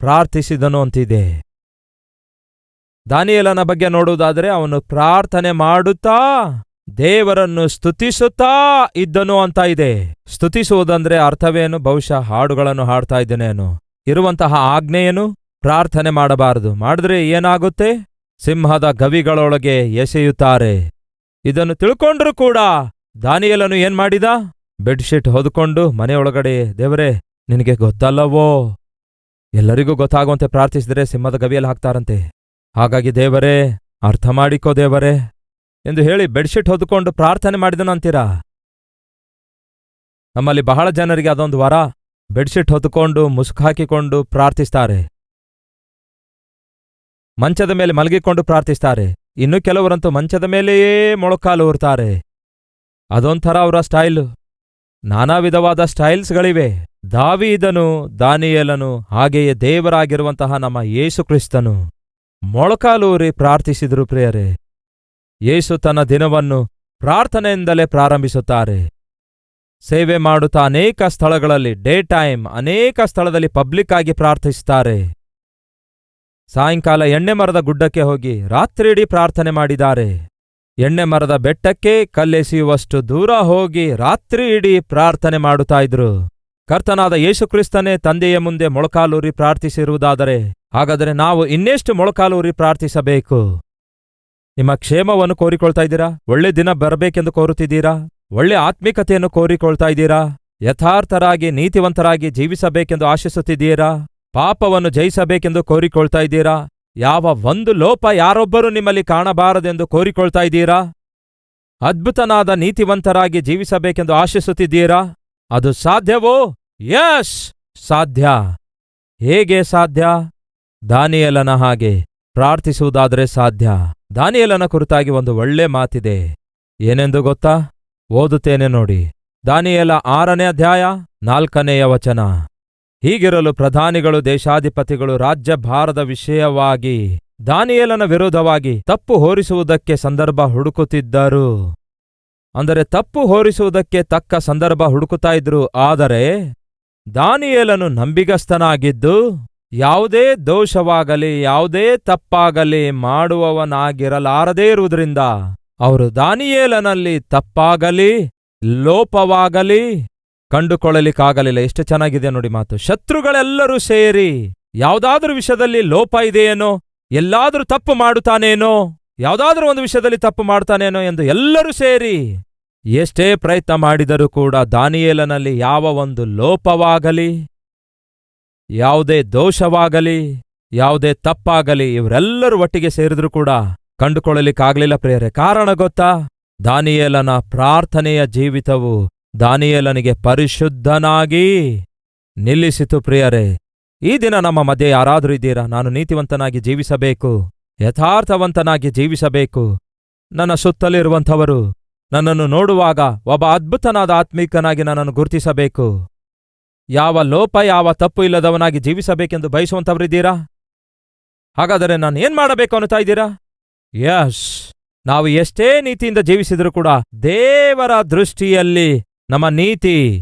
ಪ್ರಾರ್ಥಿಸಿದನು ಅಂತಿದೆ. ದಾನಿಯೇಲನ ಬಗ್ಗೆ ನೋಡುವುದಾದರೆ ಅವನು ಪ್ರಾರ್ಥನೆ ಮಾಡುತ್ತಾ ದೇವರನ್ನು ಸ್ತುತಿಸುತ್ತಾ ಇದ್ದನು ಅಂತ ಇದೆ. ಸ್ತುತಿಸುವುದಂದ್ರೆ ಅರ್ಥವೇನು? ಬಹುಶಃ ಹಾಡುಗಳನ್ನು ಹಾಡ್ತಾ ಇದ್ದೇನೇನು. ಇರುವಂತಹ ಆಜ್ಞೆಯೇನು? ಪ್ರಾರ್ಥನೆ ಮಾಡಬಾರದು. ಮಾಡಿದ್ರೆ ಏನಾಗುತ್ತೆ? ಸಿಂಹದ ಗವಿಗಳೊಳಗೆ ಎಸೆಯುತ್ತಾರೆ. ಇದನ್ನು ತಿಳ್ಕೊಂಡ್ರೂ ಕೂಡ ದಾನಿಯೇಲನು ಏನ್ ಮಾಡಿದ? ಬೆಡ್ಶೀಟ್ ಹೊದ್ಕೊಂಡು ಮನೆಯೊಳಗಡೆ, ದೇವರೇ ನಿನಗೆ ಗೊತ್ತಲ್ಲವೋ, ಎಲ್ಲರಿಗೂ ಗೊತ್ತಾಗುವಂತೆ ಪ್ರಾರ್ಥಿಸಿದರೆ ಸಿಂಹದ ಗವಿಯಲ್ಲಿ ಹಾಕ್ತಾರಂತೆ. ಹಾಗಾಗಿ ದೇವರೇ ಅರ್ಥ ಮಾಡಿಕೋ ದೇವರೇ ಎಂದು ಹೇಳಿ ಬೆಡ್ಶೀಟ್ ಹೊದ್ಕೊಂಡು ಪ್ರಾರ್ಥನೆ ಮಾಡಿದನು ಅಂತೀರಾ? ನಮ್ಮಲ್ಲಿ ಬಹಳ ಜನರಿಗೆ ಅದೊಂದು ವರ. ಬೆಡ್ಶೀಟ್ ಹೊದ್ಕೊಂಡು ಮುಸುಕಾಕಿಕೊಂಡು ಪ್ರಾರ್ಥಿಸ್ತಾರೆ, ಮಂಚದ ಮೇಲೆ ಮಲಗಿಕೊಂಡು ಪ್ರಾರ್ಥಿಸ್ತಾರೆ. ಇನ್ನು ಕೆಲವರಂತೂ ಮಂಚದ ಮೇಲೆಯೇ ಮೊಳಕಾಲು ಊರ್ತಾರೆ. ಅದೊಂಥರ ಅವರ ಸ್ಟೈಲು. ನಾನಾ ವಿಧವಾದ ಸ್ಟೈಲ್ಸ್ಗಳಿವೆ. ದಾವೀದನು, ದಾನಿಯೇಲನು, ಹಾಗೆಯೇ ದೇವರಾಗಿರುವಂತಹ ನಮ್ಮ ಯೇಸು ಕ್ರಿಸ್ತನು ಮೊಳಕಾಲೂರಿ ಪ್ರಾರ್ಥಿಸಿದರು ಪ್ರಿಯರೇ. ಯೇಸು ತನ್ನ ದಿನವನ್ನು ಪ್ರಾರ್ಥನೆಯಿಂದಲೇ ಪ್ರಾರಂಭಿಸುತ್ತಾರೆ. ಸೇವೆ ಮಾಡುತ್ತಾ ಅನೇಕ ಸ್ಥಳಗಳಲ್ಲಿ, ಡೇ ಟೈಮ್ ಅನೇಕ ಸ್ಥಳದಲ್ಲಿ ಪಬ್ಲಿಕ್ ಆಗಿ ಪ್ರಾರ್ಥಿಸುತ್ತಾರೆ. ಸಾಯಂಕಾಲ ಎಣ್ಣೆ ಮರದ ಗುಡ್ಡಕ್ಕೆ ಹೋಗಿ ರಾತ್ರಿಯಿಡೀ ಪ್ರಾರ್ಥನೆ ಮಾಡಿದ್ದಾರೆ. ಎಣ್ಣೆ ಮರದ ಬೆಟ್ಟಕ್ಕೆ ಕಲ್ಲೆಸೆಯುವಷ್ಟು ದೂರ ಹೋಗಿ ರಾತ್ರಿ ಇಡೀ ಪ್ರಾರ್ಥನೆ ಮಾಡುತ್ತಾ ಇದ್ರು. ಕರ್ತನಾದ ಯೇಸುಕ್ರಿಸ್ತನೇ ತಂದೆಯ ಮುಂದೆ ಮೊಳಕಾಲೂರಿ ಪ್ರಾರ್ಥಿಸಿರುವುದಾದರೆ ಹಾಗಾದರೆ ನಾವು ಇನ್ನೆಷ್ಟು ಮೊಳಕಾಲೂರಿ ಪ್ರಾರ್ಥಿಸಬೇಕು? ನಿಮ್ಮ ಕ್ಷೇಮವನ್ನು ಕೋರಿಕೊಳ್ತಾ ಇದ್ದೀರಾ? ಒಳ್ಳೆ ದಿನ ಬರಬೇಕೆಂದು ಕೋರುತ್ತಿದ್ದೀರಾ? ಒಳ್ಳೆ ಆತ್ಮಿಕತೆಯನ್ನು ಕೋರಿಕೊಳ್ತಾ ಇದ್ದೀರಾ? ಯಥಾರ್ಥರಾಗಿ ನೀತಿವಂತರಾಗಿ ಜೀವಿಸಬೇಕೆಂದು ಆಶಿಸುತ್ತಿದ್ದೀರಾ? ಪಾಪವನ್ನು ಜಯಿಸಬೇಕೆಂದು ಕೋರಿಕೊಳ್ತಾ ಇದ್ದೀರಾ? ಯಾವ ಒಂದು ಲೋಪ ಯಾರೊಬ್ಬರೂ ನಿಮ್ಮಲ್ಲಿ ಕಾಣಬಾರದೆಂದು ಕೋರಿಕೊಳ್ತಾ ಇದ್ದೀರಾ? ಅದ್ಭುತನಾದ ನೀತಿವಂತರಾಗಿ ಜೀವಿಸಬೇಕೆಂದು ಆಶಿಸುತ್ತಿದ್ದೀರಾ? ಅದು ಸಾಧ್ಯವೋ? ಯಶ್, ಸಾಧ್ಯ. ಹೇಗೆ ಸಾಧ್ಯ? ದಾನಿಯೇಲನ ಹಾಗೆ ಪ್ರಾರ್ಥಿಸುವುದಾದರೆ ಸಾಧ್ಯ. ದಾನಿಯೇಲನ ಕುರಿತಾಗಿ ಒಂದು ಒಳ್ಳೆ ಮಾತಿದೆ. ಏನೆಂದು ಗೊತ್ತಾ? ಓದುತ್ತೇನೆ ನೋಡಿ. ದಾನಿಯೇಲ 6ನೇ ಅಧ್ಯಾಯ 4ನೆಯ ವಚನ. ಹೀಗಿರಲು ಪ್ರಧಾನಿಗಳು, ದೇಶಾಧಿಪತಿಗಳು ರಾಜ್ಯಭಾರದ ವಿಷಯವಾಗಿ ದಾನಿಯೇಲನ ವಿರೋಧವಾಗಿ ತಪ್ಪು ಹೊರಿಸುವುದಕ್ಕೆ ಸಂದರ್ಭ ಹುಡುಕುತ್ತಿದ್ದರು. ಅಂದರೆ ತಪ್ಪು ಹೊರಿಸುವುದಕ್ಕೆ ತಕ್ಕ ಸಂದರ್ಭ ಹುಡುಕುತ್ತಾ ಇದ್ರು. ಆದರೆ ದಾನಿಯೇಲನು ನಂಬಿಗಸ್ತನಾಗಿದ್ದು ಯಾವುದೇ ದೋಷವಾಗಲಿ ಯಾವುದೇ ತಪ್ಪಾಗಲಿ ಮಾಡುವವನಾಗಿರಲಾರದೇ ಇರುವುದರಿಂದ ಅವರು ದಾನಿಯೇಲನಲ್ಲಿ ತಪ್ಪಾಗಲಿ ಲೋಪವಾಗಲಿ ಕಂಡುಕೊಳ್ಳಲಿಕ್ಕಾಗಲಿಲ್ಲ. ಎಷ್ಟು ಚೆನ್ನಾಗಿದೆ ನೋಡಿ ಮಾತು. ಶತ್ರುಗಳೆಲ್ಲರೂ ಸೇರಿ ಯಾವುದಾದ್ರೂ ವಿಷಯದಲ್ಲಿ ಲೋಪ ಇದೆಯೇನೋ, ಎಲ್ಲಾದ್ರೂ ತಪ್ಪು ಮಾಡುತ್ತಾನೇನೋ, ಯಾವುದಾದ್ರೂ ಒಂದು ವಿಷಯದಲ್ಲಿ ತಪ್ಪು ಮಾಡ್ತಾನೇನೋ ಎಂದು ಎಲ್ಲರೂ ಸೇರಿ ಎಷ್ಟೇ ಪ್ರಯತ್ನ ಮಾಡಿದರೂ ಕೂಡ ದಾನಿಯೇಲನಲ್ಲಿ ಯಾವ ಒಂದು ಲೋಪವಾಗಲಿ ಯಾವುದೇ ದೋಷವಾಗಲಿ ಯಾವುದೇ ತಪ್ಪಾಗಲಿ ಇವರೆಲ್ಲರೂ ಒಟ್ಟಿಗೆ ಸೇರಿದ್ರೂ ಕೂಡ ಕಂಡುಕೊಳ್ಳಲಿಕ್ಕಾಗಲಿಲ್ಲ ಪ್ರಿಯರೇ. ಕಾರಣ ಗೊತ್ತಾ? ದಾನಿಯೇಲನ ಪ್ರಾರ್ಥನೆಯ ಜೀವಿತವು ದಾನಿಯೇಲನಿಗೆ ಪರಿಶುದ್ಧನಾಗಿ ನಿಲ್ಲಿಸಿತು ಪ್ರಿಯರೇ. ಈ ದಿನ ನಮ್ಮ ಮಧ್ಯೆ ಯಾರಾದರೂ ಇದ್ದೀರಾ? ನಾನು ನೀತಿವಂತನಾಗಿ ಜೀವಿಸಬೇಕು, ಯಥಾರ್ಥವಂತನಾಗಿ ಜೀವಿಸಬೇಕು. ನನ್ನ ಸುತ್ತಲಿರುವಂಥವರು ನನ್ನನ್ನು ನೋಡುವಾಗ ಒಬ್ಬ ಅದ್ಭುತನಾದ ಆತ್ಮೀಕನಾಗಿ ನನ್ನನ್ನು ಗುರುತಿಸಬೇಕು, ಯಾವ ಲೋಪ ಯಾವ ತಪ್ಪು ಇಲ್ಲದವನಾಗಿ ಜೀವಿಸಬೇಕೆಂದು ಬಯಸುವಂಥವರಿದ್ದೀರಾ? ಹಾಗಾದರೆ ನಾನು ಏನ್ ಮಾಡಬೇಕು ಅನ್ನುತ್ತಾ ಇದ್ದೀರಾ? ಯಶ್, ನಾವು ಎಷ್ಟೇ ನೀತಿಯಿಂದ ಜೀವಿಸಿದರೂ ಕೂಡ ದೇವರ ದೃಷ್ಟಿಯಲ್ಲಿ ನಮ್ಮ ನೀತಿ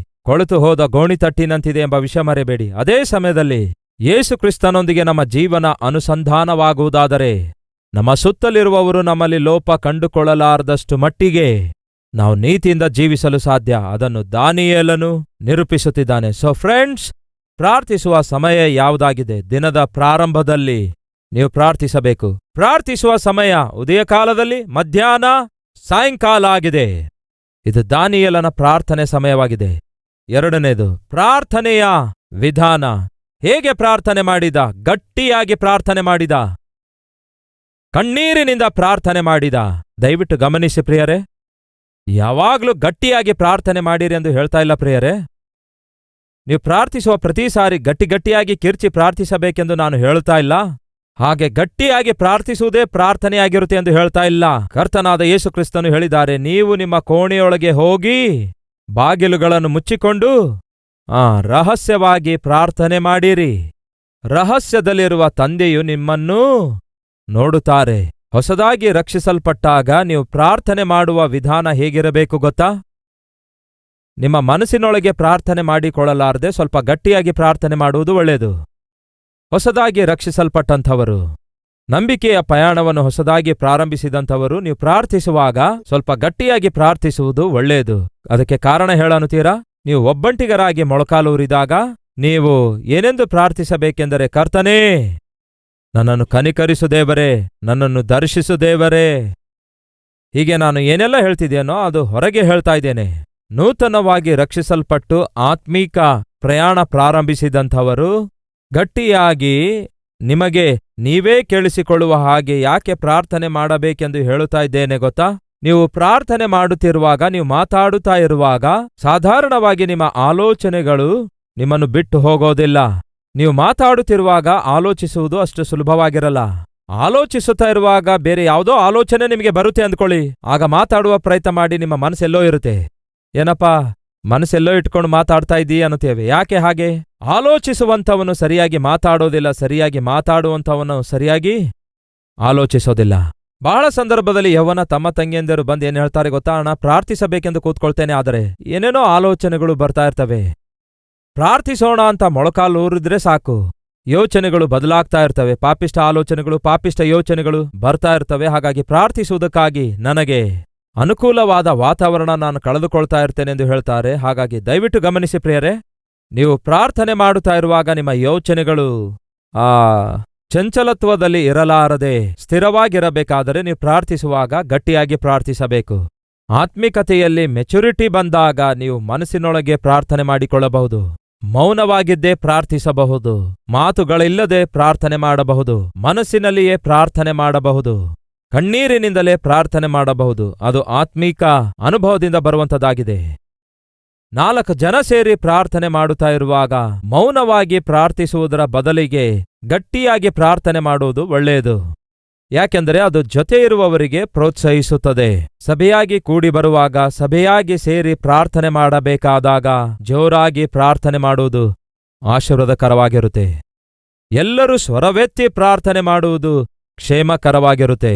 ಕೊಳೆತು ಹೋದ ಗೋಣಿತಟ್ಟಿನಂತಿದೆ ಎಂಬ ವಿಷಯ ಮರೆಯಬೇಡಿ. ಅದೇ ಸಮಯದಲ್ಲಿ ಯೇಸು ಕ್ರಿಸ್ತನೊಂದಿಗೆ ನಮ್ಮ ಜೀವನ ಅನುಸಂಧಾನವಾಗುವುದಾದರೆ ನಮ್ಮ ಸುತ್ತಲಿರುವವರು ನಮ್ಮಲ್ಲಿ ಲೋಪ ಕಂಡುಕೊಳ್ಳಲಾರದಷ್ಟು ಮಟ್ಟಿಗೆ ನಾವು ನೀತಿಯಿಂದ ಜೀವಿಸಲು ಸಾಧ್ಯ. ಅದನ್ನು ದಾನಿಯೇಲನು ನಿರೂಪಿಸುತ್ತಿದ್ದಾನೆ. ಸೊ ಫ್ರೆಂಡ್ಸ್, ಪ್ರಾರ್ಥಿಸುವ ಸಮಯ ಯಾವುದಾಗಿದೆ? ದಿನದ ಪ್ರಾರಂಭದಲ್ಲಿ ನೀವು ಪ್ರಾರ್ಥಿಸಬೇಕು. ಪ್ರಾರ್ಥಿಸುವ ಸಮಯ ಉದಯಕಾಲದಲ್ಲಿ, ಮಧ್ಯಾಹ್ನ, ಸಾಯಂಕಾಲ ಆಗಿದೆ. ಇದು ದಾನಿಯೇಲನ ಪ್ರಾರ್ಥನೆ ಸಮಯವಾಗಿದೆ. ಎರಡನೇದು, ಪ್ರಾರ್ಥನೆಯ ವಿಧಾನ. ಹೇಗೆ ಪ್ರಾರ್ಥನೆ ಮಾಡಿದ? ಗಟ್ಟಿಯಾಗಿ ಪ್ರಾರ್ಥನೆ ಮಾಡಿದ, ಕಣ್ಣೀರಿನಿಂದ ಪ್ರಾರ್ಥನೆ ಮಾಡಿದ. ದಯವಿಟ್ಟು ಗಮನಿಸಿ ಪ್ರಿಯರೇ, ಯಾವಾಗ್ಲೂ ಗಟ್ಟಿಯಾಗಿ ಪ್ರಾರ್ಥನೆ ಮಾಡಿರಿ ಎಂದು ಹೇಳ್ತಾ ಇಲ್ಲ ಪ್ರಿಯರೇ. ನೀವು ಪ್ರಾರ್ಥಿಸುವ ಪ್ರತಿ ಸಾರಿ ಗಟ್ಟಿಯಾಗಿ ಕಿರ್ಚಿ ಪ್ರಾರ್ಥಿಸಬೇಕೆಂದು ನಾನು ಹೇಳ್ತಾ ಇಲ್ಲ. ಹಾಗೆ ಗಟ್ಟಿಯಾಗಿ ಪ್ರಾರ್ಥಿಸುವುದೇ ಪ್ರಾರ್ಥನೆಯಾಗಿರುತ್ತೆ ಎಂದು ಹೇಳ್ತಾ ಇಲ್ಲ. ಕರ್ತನಾದ ಯೇಸು ಕ್ರಿಸ್ತನು ಹೇಳಿದ್ದಾರೆ, ನೀವು ನಿಮ್ಮ ಕೋಣೆಯೊಳಗೆ ಹೋಗಿ ಬಾಗಿಲುಗಳನ್ನು ಮುಚ್ಚಿಕೊಂಡು ರಹಸ್ಯವಾಗಿ ಪ್ರಾರ್ಥನೆ ಮಾಡಿರಿ. ರಹಸ್ಯದಲ್ಲಿರುವ ತಂದೆಯು ನಿಮ್ಮನ್ನೂ ನೋಡುತ್ತಾರೆ. ಹೊಸದಾಗಿ ರಕ್ಷಿಸಲ್ಪಟ್ಟಾಗ ನೀವು ಪ್ರಾರ್ಥನೆ ಮಾಡುವ ವಿಧಾನ ಹೇಗಿರಬೇಕು ಗೊತ್ತಾ? ನಿಮ್ಮ ಮನಸ್ಸಿನೊಳಗೆ ಪ್ರಾರ್ಥನೆ ಮಾಡಿಕೊಳ್ಳಲಾರದೆ ಸ್ವಲ್ಪ ಗಟ್ಟಿಯಾಗಿ ಪ್ರಾರ್ಥನೆ ಮಾಡುವುದು ಒಳ್ಳೆಯದು. ಹೊಸದಾಗಿ ರಕ್ಷಿಸಲ್ಪಟ್ಟಂಥವರು, ನಂಬಿಕೆಯ ಪ್ರಯಾಣವನ್ನು ಹೊಸದಾಗಿ ಪ್ರಾರಂಭಿಸಿದಂಥವರು, ನೀವು ಪ್ರಾರ್ಥಿಸುವಾಗ ಸ್ವಲ್ಪ ಗಟ್ಟಿಯಾಗಿ ಪ್ರಾರ್ಥಿಸುವುದು ಒಳ್ಳೆಯದು. ಅದಕ್ಕೆ ಕಾರಣ ಹೇಳನ್ನುತ್ತೀರಾ? ನೀವು ಒಬ್ಬಂಟಿಗರಾಗಿ ಮೊಳಕಾಲೂರಿದಾಗ ನೀವು ಏನೆಂದು ಪ್ರಾರ್ಥಿಸಬೇಕೆಂದರೆ, ಕರ್ತನೇ, ನನ್ನನ್ನು ಕನಿಕರಿಸು ದೇವರೇ, ನನ್ನನ್ನು ದರ್ಶಿಸು ದೇವರೇ. ಹೀಗೆ ನಾನು ಏನೆಲ್ಲ ಹೇಳ್ತಿದ್ದೇನೋ ಅದು ಹೊರಗೆ ಹೇಳ್ತಾ ಇದ್ದೇನೆ. ನೂತನವಾಗಿ ರಕ್ಷಿಸಲ್ಪಟ್ಟು ಆತ್ಮೀಕ ಪ್ರಯಾಣ ಪ್ರಾರಂಭಿಸಿದಂಥವರು ಗಟ್ಟಿಯಾಗಿ ನಿಮಗೆ ನೀವೇ ಕೇಳಿಸಿಕೊಳ್ಳುವ ಹಾಗೆ ಯಾಕೆ ಪ್ರಾರ್ಥನೆ ಮಾಡಬೇಕೆಂದು ಹೇಳುತ್ತಾ ಇದ್ದೇನೆ ಗೊತ್ತಾ? ನೀವು ಪ್ರಾರ್ಥನೆ ಮಾಡುತ್ತಿರುವಾಗ, ನೀವು ಮಾತಾಡುತ್ತಾ ಇರುವಾಗ ಸಾಧಾರಣವಾಗಿ ನಿಮ್ಮ ಆಲೋಚನೆಗಳು ನಿಮ್ಮನ್ನು ಬಿಟ್ಟು ಹೋಗೋದಿಲ್ಲ. ನೀವು ಮಾತಾಡುತ್ತಿರುವಾಗ ಆಲೋಚಿಸುವುದು ಅಷ್ಟು ಸುಲಭವಾಗಿರಲ್ಲ. ಆಲೋಚಿಸುತ್ತಾ ಇರುವಾಗ ಬೇರೆ ಯಾವುದೋ ಆಲೋಚನೆ ನಿಮಗೆ ಬರುತ್ತೆ ಅಂದ್ಕೊಳ್ಳಿ. ಆಗ ಮಾತಾಡುವ ಪ್ರಯತ್ನ ಮಾಡಿ, ನಿಮ್ಮ ಮನಸ್ಸೆಲ್ಲೋ ಇರುತ್ತೆ. ಏನಪ್ಪಾ ಮನಸ್ಸೆಲ್ಲೋ ಇಟ್ಕೊಂಡು ಮಾತಾಡ್ತಾ ಇದ್ದೀಯ ಅನ್ನುತ್ತೇವೆ. ಯಾಕೆ ಹಾಗೆ? ಆಲೋಚಿಸುವಂಥವನು ಸರಿಯಾಗಿ ಮಾತಾಡೋದಿಲ್ಲ, ಸರಿಯಾಗಿ ಮಾತಾಡುವಂಥವನು ಸರಿಯಾಗಿ ಆಲೋಚಿಸೋದಿಲ್ಲ. ಬಹಳ ಸಂದರ್ಭದಲ್ಲಿ ಯೌವನ ತಮ್ಮ ತಂಗಿಯಂದಿರು ಬಂದು ಏನ್ ಹೇಳ್ತಾರೆ ಗೊತ್ತಾ? ಅಣ್ಣ, ಪ್ರಾರ್ಥಿಸಬೇಕೆಂದು ಕೂತ್ಕೊಳ್ತೇನೆ, ಆದರೆ ಏನೇನೋ ಆಲೋಚನೆಗಳು ಬರ್ತಾ ಇರ್ತವೆ. ಪ್ರಾರ್ಥಿಸೋಣ ಅಂತ ಮೊಳಕಾಲೂರಿದ್ರೆ ಸಾಕು, ಯೋಚನೆಗಳು ಬದಲಾಗ್ತಾ ಇರ್ತವೆ. ಪಾಪಿಷ್ಟ ಆಲೋಚನೆಗಳು, ಪಾಪಿಷ್ಟ ಯೋಚನೆಗಳು ಬರ್ತಾ ಇರ್ತವೆ. ಹಾಗಾಗಿ ಪ್ರಾರ್ಥಿಸುವುದಕ್ಕಾಗಿ ನನಗೆ ಅನುಕೂಲವಾದ ವಾತಾವರಣ ನಾನು ಕಳೆದುಕೊಳ್ತಾ ಇರ್ತೇನೆಂದು ಹೇಳ್ತಾರೆ. ಹಾಗಾಗಿ ದಯವಿಟ್ಟು ಗಮನಿಸಿ ಪ್ರಿಯರೇ, ನೀವು ಪ್ರಾರ್ಥನೆ ಮಾಡುತ್ತಾ ಇರುವಾಗ ನಿಮ್ಮ ಯೋಚನೆಗಳು ಚಂಚಲತ್ವದಲ್ಲಿ ಇರಲಾರದೆ ಸ್ಥಿರವಾಗಿರಬೇಕಾದರೆ ನೀವು ಪ್ರಾರ್ಥಿಸುವಾಗ ಗಟ್ಟಿಯಾಗಿ ಪ್ರಾರ್ಥಿಸಬೇಕು. ಆತ್ಮಿಕತೆಯಲ್ಲಿ ಮೆಚುರಿಟಿ ಬಂದಾಗ ನೀವು ಮನಸ್ಸಿನೊಳಗೆ ಪ್ರಾರ್ಥನೆ ಮಾಡಿಕೊಳ್ಳಬಹುದು. ಮೌನವಾಗಿದ್ದೇ ಪ್ರಾರ್ಥಿಸಬಹುದು, ಮಾತುಗಳಿಲ್ಲದೆ ಪ್ರಾರ್ಥನೆ ಮಾಡಬಹುದು, ಮನಸ್ಸಿನಲ್ಲಿಯೇ ಪ್ರಾರ್ಥನೆ ಮಾಡಬಹುದು, ಕಣ್ಣೀರಿನಿಂದಲೇ ಪ್ರಾರ್ಥನೆ ಮಾಡಬಹುದು. ಅದು ಆತ್ಮೀಕ ಅನುಭವದಿಂದ ಬರುವಂಥದ್ದಾಗಿದೆ. 4 ಜನ ಸೇರಿ ಪ್ರಾರ್ಥನೆ ಮಾಡುತ್ತಾ ಇರುವಾಗ ಮೌನವಾಗಿ ಪ್ರಾರ್ಥಿಸುವುದರ ಬದಲಿಗೆ ಗಟ್ಟಿಯಾಗಿ ಪ್ರಾರ್ಥನೆ ಮಾಡುವುದು ಒಳ್ಳೆಯದು. ಯಾಕೆಂದರೆ ಅದು ಜೊತೆ ಇರುವವರಿಗೆ ಪ್ರೋತ್ಸಾಹಿಸುತ್ತದೆ. ಸಭೆಯಾಗಿ ಕೂಡಿ ಬರುವಾಗ, ಸಭೆಯಾಗಿ ಸೇರಿ ಪ್ರಾರ್ಥನೆ ಮಾಡಬೇಕಾದಾಗ ಜೋರಾಗಿ ಪ್ರಾರ್ಥನೆ ಮಾಡುವುದು ಆಶೀರ್ವಾದಕರವಾಗಿರುತ್ತೆ. ಎಲ್ಲರೂ ಸ್ವರವೆತ್ತಿ ಪ್ರಾರ್ಥನೆ ಮಾಡುವುದು ಕ್ಷೇಮಕರವಾಗಿರುತ್ತೆ.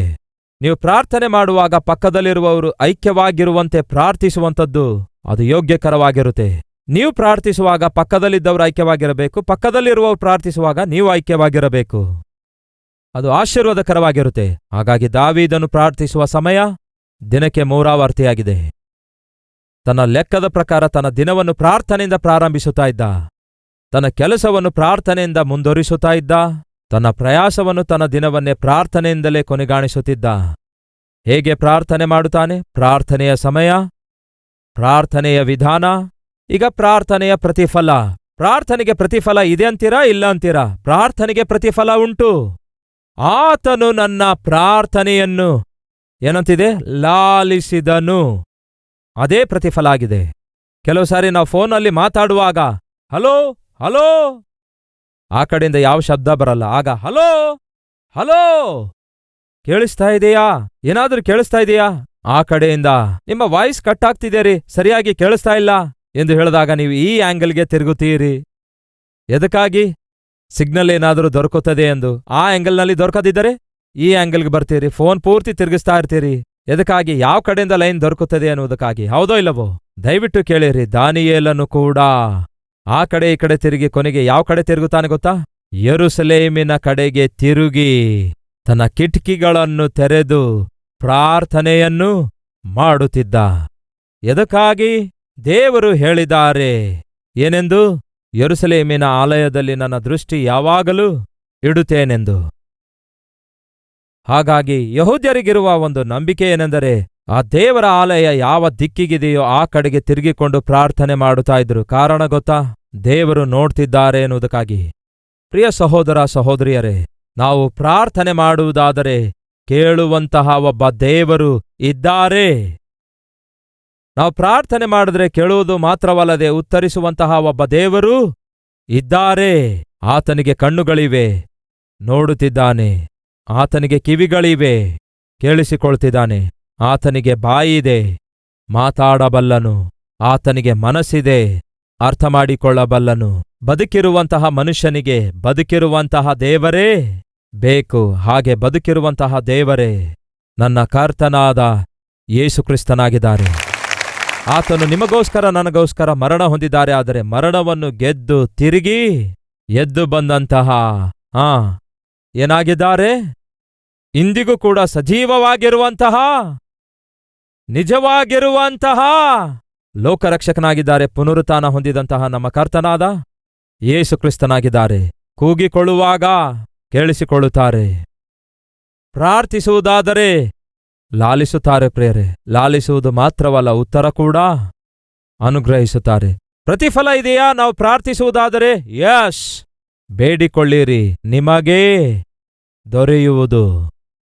ನೀವು ಪ್ರಾರ್ಥನೆ ಮಾಡುವಾಗ ಪಕ್ಕದಲ್ಲಿರುವವರು ಐಕ್ಯವಾಗಿರುವಂತೆ ಪ್ರಾರ್ಥಿಸುವಂಥದ್ದು ಅದು ಯೋಗ್ಯಕರವಾಗಿರುತ್ತೆ. ನೀವು ಪ್ರಾರ್ಥಿಸುವಾಗ ಪಕ್ಕದಲ್ಲಿದ್ದವರು ಐಕ್ಯವಾಗಿರಬೇಕು, ಪಕ್ಕದಲ್ಲಿರುವವರು ಪ್ರಾರ್ಥಿಸುವಾಗ ನೀವು ಐಕ್ಯವಾಗಿರಬೇಕು. ಅದು ಆಶೀರ್ವಾದಕರವಾಗಿರುತ್ತೆ. ಹಾಗಾಗಿ ದಾವೀದನು ಪ್ರಾರ್ಥಿಸುವ ಸಮಯ ದಿನಕ್ಕೆ 3 ಆವರ್ತಿಯಾಗಿದೆ. ತನ್ನ ಲೆಕ್ಕದ ಪ್ರಕಾರ ತನ್ನ ದಿನವನ್ನು ಪ್ರಾರ್ಥನೆಯಿಂದ ಪ್ರಾರಂಭಿಸುತ್ತಾ ಇದ್ದ, ತನ್ನ ಕೆಲಸವನ್ನು ಪ್ರಾರ್ಥನೆಯಿಂದ ಮುಂದುವರಿಸುತ್ತಾ ಇದ್ದ, ತನ್ನ ಪ್ರಯಾಸವನ್ನು ತನ್ನ ದಿನವನ್ನೇ ಪ್ರಾರ್ಥನೆಯಿಂದಲೇ ಕೊನೆಗಾಣಿಸುತ್ತಿದ್ದ. ಹೇಗೆ ಪ್ರಾರ್ಥನೆ ಮಾಡುತ್ತಾನೆ? ಪ್ರಾರ್ಥನೆಯ ಸಮಯ, ಪ್ರಾರ್ಥನೆಯ ವಿಧಾನ, ಈಗ ಪ್ರಾರ್ಥನೆಯ ಪ್ರತಿಫಲ. ಪ್ರಾರ್ಥನೆಗೆ ಪ್ರತಿಫಲ ಇದೆ ಅಂತೀರಾ? ಇಲ್ಲ ಅಂತೀರಾ? ಪ್ರಾರ್ಥನೆಗೆ ಪ್ರತಿಫಲ ಉಂಟು. ಆತನು ನನ್ನ ಪ್ರಾರ್ಥನೆಯನ್ನು ಏನಂತಿದೆ? ಲಾಲಿಸಿದನು. ಅದೇ ಪ್ರತಿಫಲ ಆಗಿದೆ. ಕೆಲವು ಸಾರಿ ನಾವು ಫೋನಲ್ಲಿ ಮಾತಾಡುವಾಗ ಹಲೋ ಹಲೋ, ಆ ಕಡೆಯಿಂದ ಯಾವ ಶಬ್ದ ಬರಲ್ಲ. ಆಗ ಹಲೋ ಹಲೋ, ಕೇಳಿಸ್ತಾ ಇದೆಯಾ? ಏನಾದ್ರೂ ಕೇಳಿಸ್ತಾ ಇದೆಯಾ? ಆ ಕಡೆಯಿಂದ ನಿಮ್ಮ ವಾಯ್ಸ್ ಕಟ್ ಆಗ್ತಿದೆ ರೀ, ಸರಿಯಾಗಿ ಕೇಳಿಸ್ತಾ ಇಲ್ಲ ಎಂದು ಹೇಳಿದಾಗ ನೀವು ಈ ಆಂಗಲ್ಗೆ ತಿರುಗುತ್ತೀರಿ. ಎದಕ್ಕಾಗಿ? ಸಿಗ್ನಲ್ ಏನಾದರೂ ದೊರಕುತ್ತದೆ ಎಂದು. ಆ ಆಂಗಲ್ನಲ್ಲಿ ದೊರಕದಿದ್ದರೆ ಈ ಆಂಗಲ್ಗೆ ಬರ್ತೀರಿ, ಫೋನ್ ಪೂರ್ತಿ ತಿರುಗಿಸ್ತಾ ಇರ್ತೀರಿ. ಎದಕ್ಕಾಗಿ? ಯಾವ ಕಡೆಯಿಂದ ಲೈನ್ ದೊರಕುತ್ತದೆ ಅನ್ನುವುದಕ್ಕಾಗಿ. ಹೌದೋ ಇಲ್ಲವೋ? ದಯವಿಟ್ಟು ಕೇಳಿರಿ. ದಾನಿಯೇಲನು ಕೂಡ ಆ ಕಡೆ ಈ ಕಡೆ ತಿರುಗಿ ಕೊನೆಗೆ ಯಾವ ಕಡೆ ತಿರುಗುತ್ತಾನೆ ಗೊತ್ತಾ? ಯೆರೂಸಲೇಮಿನ ಕಡೆಗೆ ತಿರುಗಿ ತನ್ನ ಕಿಟಕಿಗಳನ್ನು ತೆರೆದು ಪ್ರಾರ್ಥನೆಯನ್ನು ಮಾಡುತ್ತಿದ್ದ. ಎದಕ್ಕಾಗಿ? ದೇವರು ಹೇಳಿದ್ದಾರೆ ಏನೆಂದು? ಯೆರೂಸಲೇಮಿನ ಆಲಯದಲ್ಲಿ ನನ್ನ ದೃಷ್ಟಿ ಯಾವಾಗಲೂ ಇಡುತ್ತೇನೆಂದು. ಹಾಗಾಗಿ ಯೆಹೂದ್ಯರಿಗಿರುವ ಒಂದು ನಂಬಿಕೆ ಏನೆಂದರೆ, ಆ ದೇವರ ಆಲಯ ಯಾವ ದಿಕ್ಕಿಗಿದೆಯೋ ಆ ಕಡೆಗೆ ತಿರುಗಿಕೊಂಡು ಪ್ರಾರ್ಥನೆ ಮಾಡುತ್ತಾ ಇದ್ರು. ಕಾರಣ ಗೊತ್ತಾ? ದೇವರು ನೋಡ್ತಿದ್ದಾರೆ ಎನ್ನುವುದಕ್ಕಾಗಿ. ಪ್ರಿಯ ಸಹೋದರ ಸಹೋದರಿಯರೇ, ನಾವು ಪ್ರಾರ್ಥನೆ ಮಾಡುವುದಾದರೆ ಕೇಳುವಂತಹ ಒಬ್ಬ ದೇವರು ಇದ್ದಾರೆ. ನಾವು ಪ್ರಾರ್ಥನೆ ಮಾಡಿದ್ರೆ ಕೇಳುವುದು ಮಾತ್ರವಲ್ಲದೆ ಉತ್ತರಿಸುವಂತಹ ಒಬ್ಬ ದೇವರು ಇದ್ದಾರೆ. ಆತನಿಗೆ ಕಣ್ಣುಗಳಿವೆ, ನೋಡುತ್ತಿದ್ದಾನೆ. ಆತನಿಗೆ ಕಿವಿಗಳಿವೆ, ಕೇಳಿಸಿಕೊಳ್ತಿದ್ದಾನೆ. ಆತನಿಗೆ ಬಾಯಿದೆ, ಮಾತಾಡಬಲ್ಲನು. ಆತನಿಗೆ ಮನಸ್ಸಿದೆ, ಅರ್ಥ ಮಾಡಿಕೊಳ್ಳಬಲ್ಲನು. ಬದುಕಿರುವಂತಹ ಮನುಷ್ಯನಿಗೆ ಬದುಕಿರುವಂತಹ ದೇವರೇ ಬೇಕು. ಹಾಗೆ ಬದುಕಿರುವಂತಹ ದೇವರೇ ನನ್ನ ಕರ್ತನಾದ ಯೇಸುಕ್ರಿಸ್ತನಾಗಿದ್ದಾರೆ. ಆತನು ನಿಮಗೋಸ್ಕರ ನನಗೋಸ್ಕರ ಮರಣ ಹೊಂದಿದ್ದಾರೆ. ಆದರೆ ಮರಣವನ್ನು ಗೆದ್ದು ತಿರುಗಿ ಎದ್ದು ಬಂದಂತಹ ಹಾ, ಏನಾಗಿದ್ದಾರೆ? ಇಂದಿಗೂ ಕೂಡ ಸಜೀವವಾಗಿರುವಂತಹ, ನಿಜವಾಗಿರುವಂತಹ ಲೋಕರಕ್ಷಕನಾಗಿದ್ದಾರೆ. ಪುನರುತ್ಥಾನ ಹೊಂದಿದಂತಹ ನಮ್ಮ ಕರ್ತನಾದ ಯೇಸು ಕ್ರಿಸ್ತನಾಗಿದ್ದಾರೆ. ಕೂಗಿಕೊಳ್ಳುವಾಗ ಕೇಳಿಸಿಕೊಳ್ಳುತ್ತಾರೆ. ಪ್ರಾರ್ಥಿಸುವುದಾದರೆ ಲಾಲಿಸುತ್ತಾರೆ ಪ್ರಿಯರೇ. ಲಾಲಿಸುವುದು ಮಾತ್ರವಲ್ಲ, ಉತ್ತರ ಕೂಡ ಅನುಗ್ರಹಿಸುತ್ತಾರೆ. ಪ್ರತಿಫಲ ಇದೆಯಾ? ನಾವು ಪ್ರಾರ್ಥಿಸುವುದಾದರೆ ಯಸ್, ಬೇಡಿಕೊಳ್ಳಿರಿ, ನಿಮಗೇ ದೊರೆಯುವುದು.